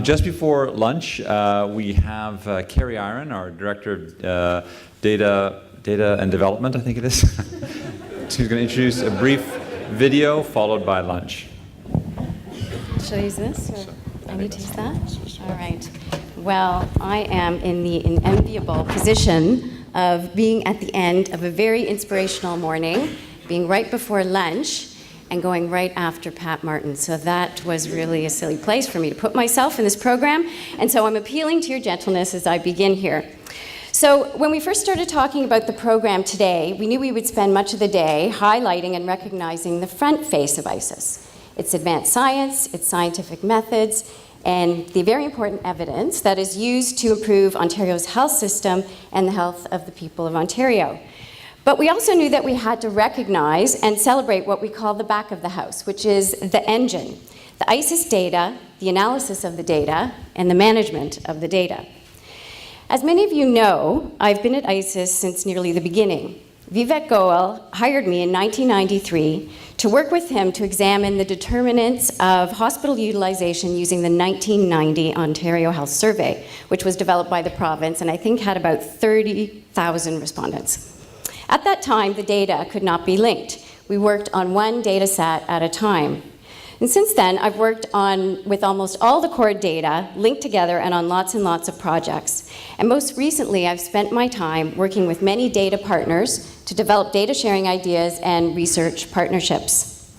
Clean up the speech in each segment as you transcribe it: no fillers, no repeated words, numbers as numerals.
Just before lunch, we have Karey Iron, our Director of Data and Development, I think it is. She's going to introduce a brief video followed by lunch. Should I use this? Or I need to use that? All right. Well, I am in the enviable position of being at the end of a very inspirational morning, being right before lunch, and going right after Pat Martin. So that was really a silly place for me to put myself in this program. And so I'm appealing to your gentleness as I begin here. So when we first started talking about the program today, we knew we would spend much of the day highlighting and recognizing the front face of ISIS. Its advanced science, its scientific methods, and the very important evidence that is used to improve Ontario's health system and the health of the people of Ontario. But we also knew that we had to recognize and celebrate what we call the back of the house, which is the engine, the ISIS data, the analysis of the data, and the management of the data. As many of you know, I've been at ISIS since nearly the beginning. Vivek Goel hired me in 1993 to work with him to examine the determinants of hospital utilization using the 1990 Ontario Health Survey, which was developed by the province and I think had about 30,000 respondents. At that time, the data could not be linked. We worked on one data set at a time. And since then, I've worked with almost all the core data linked together and on lots and lots of projects. And most recently, I've spent my time working with many data partners to develop data sharing ideas and research partnerships.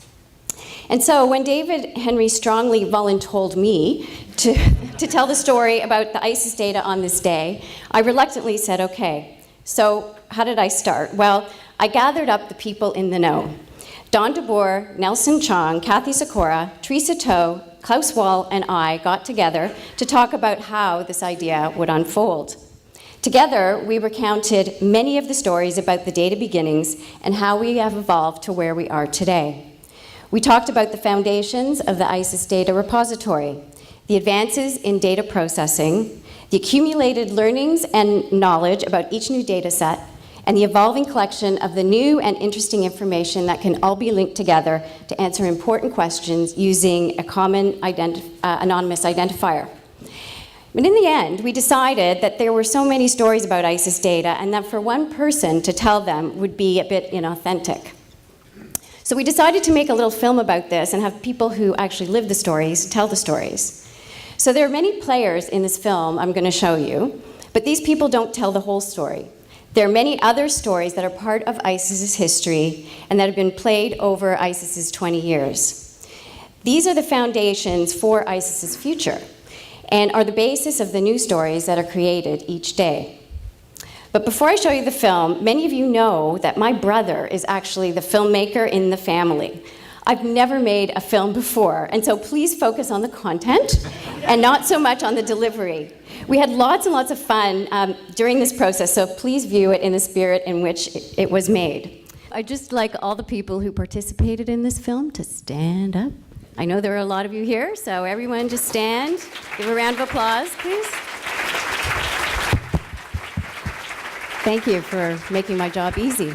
And so when David Henry strongly voluntold me to tell the story about the ISIS data on this day, I reluctantly said, okay. So how did I start? Well, I gathered up the people in the know. Don DeBoer, Nelson Chong, Kathy Sikora, Teresa Toe, Klaus Wall, and I got together to talk about how this idea would unfold. Together, we recounted many of the stories about the data beginnings and how we have evolved to where we are today. We talked about the foundations of the ISIS data repository, the advances in data processing, the accumulated learnings and knowledge about each new data set, and the evolving collection of the new and interesting information that can all be linked together to answer important questions using a common anonymous identifier. But in the end, we decided that there were so many stories about ISIS data and that for one person to tell them would be a bit inauthentic. So we decided to make a little film about this and have people who actually live the stories tell the stories. So there are many players in this film I'm going to show you, but these people don't tell the whole story. There are many other stories that are part of ISIS's history and that have been played over ISIS's 20 years. These are the foundations for ISIS's future and are the basis of the new stories that are created each day. But before I show you the film, many of you know that my brother is actually the filmmaker in the family. I've never made a film before, and so please focus on the content and not so much on the delivery. We had lots and lots of fun during this process, so please view it in the spirit in which it was made. I'd just like all the people who participated in this film to stand up. I know there are a lot of you here, so everyone just stand. Give a round of applause, please. Thank you for making my job easy.